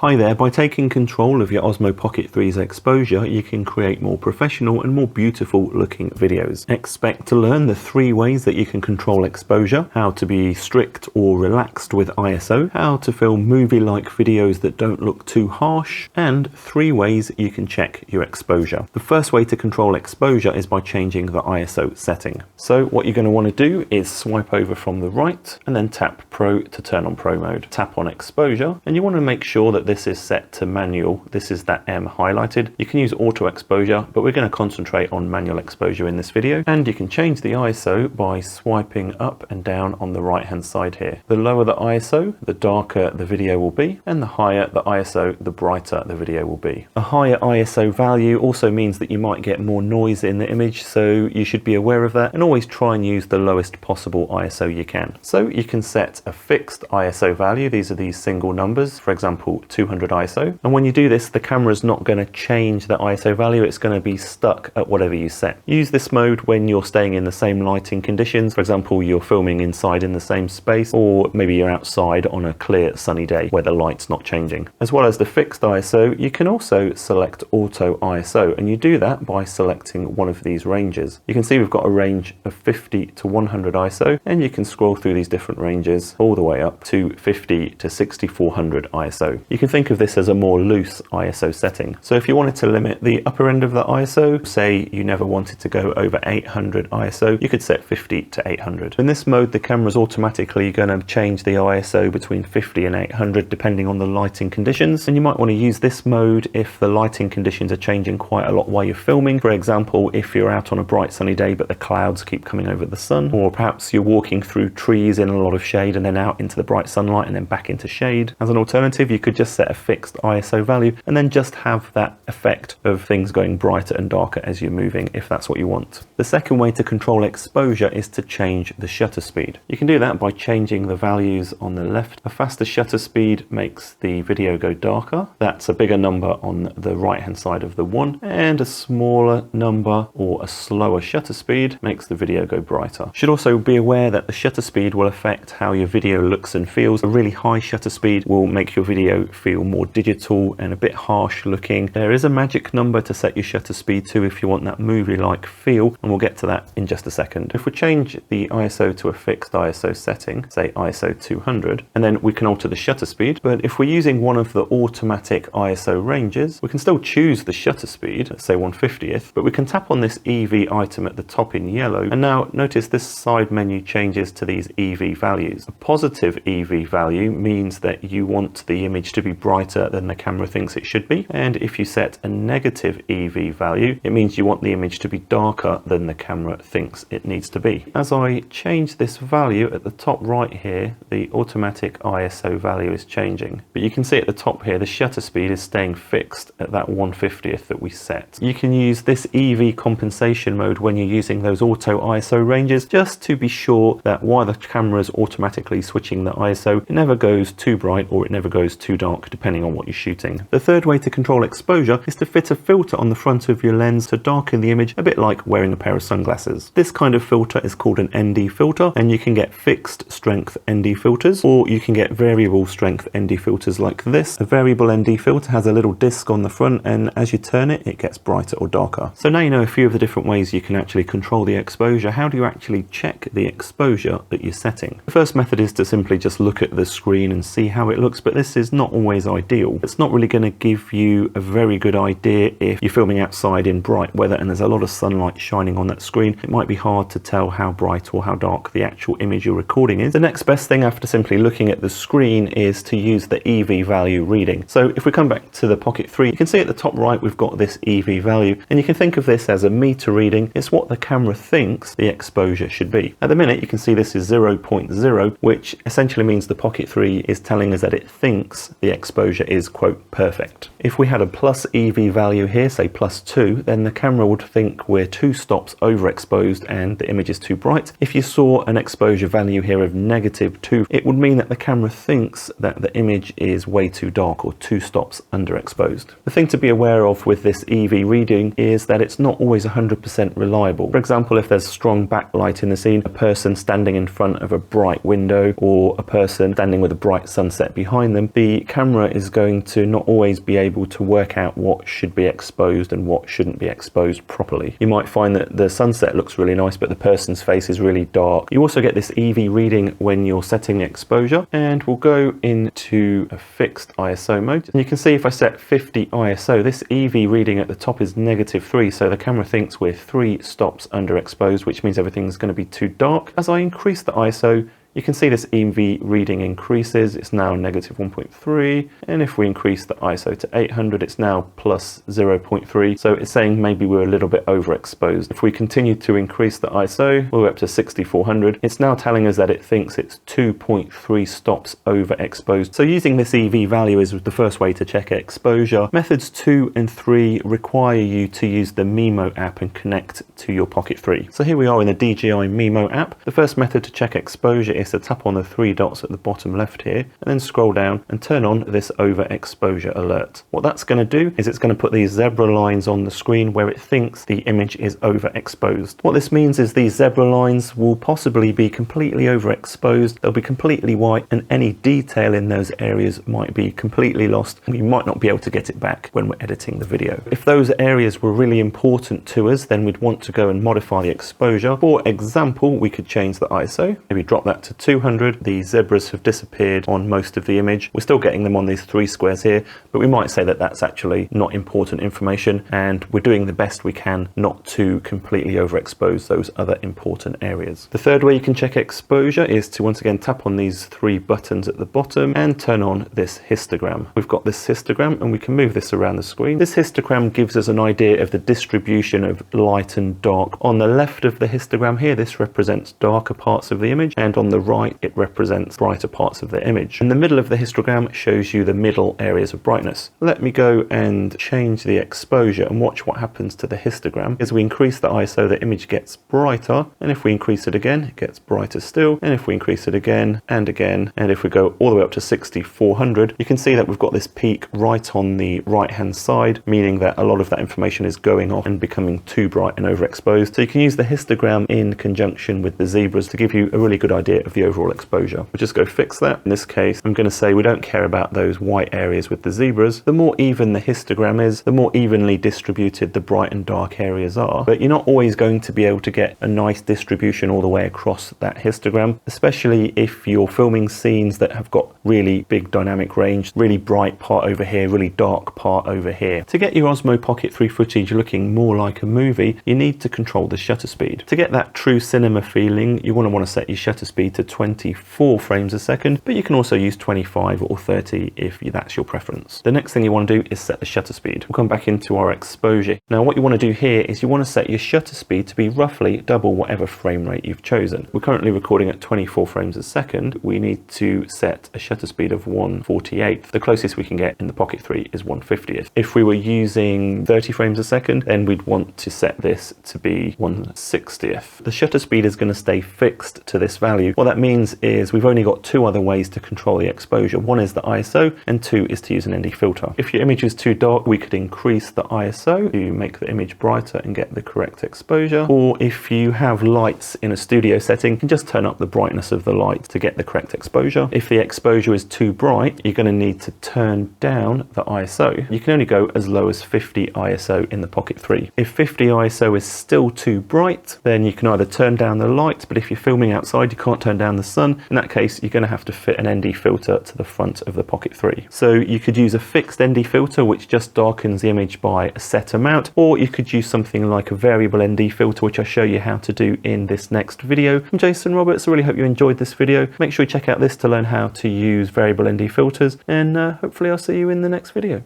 Hi there, by taking control of your Osmo Pocket 3's exposure, you can create more professional and more beautiful looking videos. Expect to learn the 3 ways that you can control exposure, how to be strict or relaxed with ISO, how to film movie-like videos that don't look too harsh, and 3 ways you can check your exposure. The first way to control exposure is by changing the ISO setting. So what you're going to want to do is swipe over from the right and then tap Pro to turn on Pro mode. Tap on exposure and you want to make sure that this is set to manual. This is that M highlighted. You can use auto exposure, but we're going to concentrate on manual exposure in this video. And you can change the ISO by swiping up and down on the right hand side here. The lower the ISO, the darker the video will be, and the higher the ISO, the brighter the video will be. A higher ISO value also means that you might get more noise in the image, so you should be aware of that and always try and use the lowest possible ISO you can. So you can set a fixed ISO value. These are these single numbers, for example 200 ISO, and when you do this the camera's not going to change that ISO value. It's going to be stuck at whatever you set. Use this mode when you're staying in the same lighting conditions. For example, you're filming inside in the same space, or maybe you're outside on a clear sunny day where the light's not changing. As well as the fixed ISO, you can also select auto ISO, and you do that by selecting one of these ranges. You can see we've got a range of 50 to 100 ISO, and you can scroll through these different ranges all the way up to 50 to 6400 ISO. You can think of this as a more loose ISO setting. So if you wanted to limit the upper end of the ISO, say you never wanted to go over 800 ISO, you could set 50 to 800. In this mode, the camera's automatically going to change the ISO between 50 and 800 depending on the lighting conditions, and you might want to use this mode if the lighting conditions are changing quite a lot while you're filming. For example, if you're out on a bright sunny day but the clouds keep coming over the sun, or perhaps you're walking through trees in a lot of shade and then out into the bright sunlight and then back into shade. As an alternative, you could just set a fixed ISO value and then just have that effect of things going brighter and darker as you're moving, if that's what you want. The second way to control exposure is to change the shutter speed. You can do that by changing the values on the left. A faster shutter speed makes the video go darker. That's a bigger number on the right hand side of the 1, and a smaller number or a slower shutter speed makes the video go brighter. You should also be aware that the shutter speed will affect how your video looks and feels. A really high shutter speed will make your video feel more digital and a bit harsh looking. There is a magic number to set your shutter speed to if you want that movie-like feel, and we'll get to that in just a second. If we change the ISO to a fixed ISO setting, say ISO 200, and then we can alter the shutter speed, but if we're using one of the automatic ISO ranges, we can still choose the shutter speed, let's say 1/50th, but we can tap on this EV item at the top in yellow, and now notice this side menu changes to these EV values. A positive EV value means that you want the image to be brighter than the camera thinks it should be, and if you set a negative EV value, it means you want the image to be darker than the camera thinks it needs to be. As I change this value at the top right here, the automatic ISO value is changing, but you can see at the top here the shutter speed is staying fixed at that 1/50th that we set. You can use this EV compensation mode when you're using those auto ISO ranges, just to be sure that while the camera is automatically switching the ISO, it never goes too bright or it never goes too dark depending on what you're shooting. The third way to control exposure is to fit a filter on the front of your lens to darken the image, a bit like wearing a pair of sunglasses. This kind of filter is called an ND filter, and you can get fixed strength ND filters, or you can get variable strength ND filters like this. A variable ND filter has a little disc on the front, and as you turn it, it gets brighter or darker. So now you know a few of the different ways you can actually control the exposure. How do you actually check the exposure that you're setting? The first method is to simply just look at the screen and see how it looks, but this is not always ideal. It's not really going to give you a very good idea if you're filming outside in bright weather and there's a lot of sunlight shining on that screen. It might be hard to tell how bright or how dark the actual image you're recording is. The next best thing after simply looking at the screen is to use the EV value reading. So if we come back to the Pocket 3, you can see at the top right we've got this EV value, and you can think of this as a meter reading. It's what the camera thinks the exposure should be. At the minute you can see this is 0.0, which essentially means the Pocket 3 is telling us that it thinks the exposure is, quote, perfect. If we had a plus EV value here, say +2, then the camera would think we're 2 stops overexposed and the image is too bright. If you saw an exposure value here of -2, it would mean that the camera thinks that the image is way too dark or 2 stops underexposed. The thing to be aware of with this EV reading is that it's not always 100% reliable. For example, if there's strong backlight in the scene, a person standing in front of a bright window or a person standing with a bright sunset behind them, the camera camera is going to not always be able to work out what should be exposed and what shouldn't be exposed properly. You might find that the sunset looks really nice, but the person's face is really dark. You also get this EV reading when you're setting exposure, and we'll go into a fixed ISO mode. And you can see if I set 50 ISO, this EV reading at the top is -3, so the camera thinks we're 3 stops underexposed, which means everything's going to be too dark. As I increase the ISO, you can see this EV reading increases. It's now -1.3, and if we increase the ISO to 800, it's now +0.3. So it's saying maybe we're a little bit overexposed. If we continue to increase the ISO, we're up to 6400. It's now telling us that it thinks it's 2.3 stops overexposed. So using this EV value is the first way to check exposure. Methods 2 and 3 require you to use the Mimo app and connect to your Pocket 3. So here we are in the DJI Mimo app. The first method to check exposure is to tap on the 3 dots at the bottom left here and then scroll down and turn on this overexposure alert. What that's going to do is it's going to put these zebra lines on the screen where it thinks the image is overexposed. What this means is these zebra lines will possibly be completely overexposed. They'll be completely white, and any detail in those areas might be completely lost. We might not be able to get it back when we're editing the video. If those areas were really important to us, then we'd want to go and modify the exposure. For example, we could change the ISO, maybe drop that to 200. The zebras have disappeared on most of the image. We're still getting them on these 3 squares here, but we might say that that's actually not important information, and we're doing the best we can not to completely overexpose those other important areas. The third way you can check exposure is to once again tap on these 3 buttons at the bottom and turn on this histogram. We've got this histogram and we can move this around the screen. This histogram gives us an idea of the distribution of light and dark. On the left of the histogram here, this represents darker parts of the image, and on the right it represents brighter parts of the image. In the middle of the histogram shows you the middle areas of brightness. Let me go and change the exposure and watch what happens to the histogram. As we increase the ISO, the image gets brighter, and if we increase it again, it gets brighter still, and if we increase it again, and if we go all the way up to 6400, you can see that we've got this peak right on the right hand side, meaning that a lot of that information is going off and becoming too bright and overexposed. So you can use the histogram in conjunction with the zebras to give you a really good idea of the overall exposure. We'll just go fix that. In this case, I'm going to say we don't care about those white areas with the zebras. The more even the histogram is, the more evenly distributed the bright and dark areas are. But you're not always going to be able to get a nice distribution all the way across that histogram, especially if you're filming scenes that have got really big dynamic range, really bright part over here, really dark part over here. To get your Osmo Pocket 3 footage looking more like a movie, you need to control the shutter speed. To get that true cinema feeling, you want to set your shutter speed to 24 frames a second, but you can also use 25 or 30 if that's your preference. The next thing you want to do is set the shutter speed. We'll come back into our exposure. Now what you want to do here is you want to set your shutter speed to be roughly double whatever frame rate you've chosen. We're currently recording at 24 frames a second. We need to set a shutter speed of 1/48. The closest we can get in the Pocket 3 is 1/50th. If we were using 30 frames a second, then we'd want to set this to be 1/60th. The shutter speed is going to stay fixed to this value. What that means is we've only got 2 other ways to control the exposure. One is the ISO, and 2 is to use an ND filter. If your image is too dark, we could increase the ISO to make the image brighter and get the correct exposure. Or if you have lights in a studio setting, you can just turn up the brightness of the light to get the correct exposure. If the exposure is too bright, you're going to need to turn down the ISO. You can only go as low as 50 ISO in the Pocket 3. If 50 ISO is still too bright, then you can either turn down the light, but if you're filming outside, you can't turn down the sun. In that case, you're going to have to fit an ND filter to the front of the Pocket 3. So you could use a fixed ND filter, which just darkens the image by a set amount, or you could use something like a variable ND filter, which I'll show you how to do in this next video. I'm Jason Roberts. I really hope you enjoyed this video. Make sure you check out this to learn how to use variable ND filters, and hopefully I'll see you in the next video.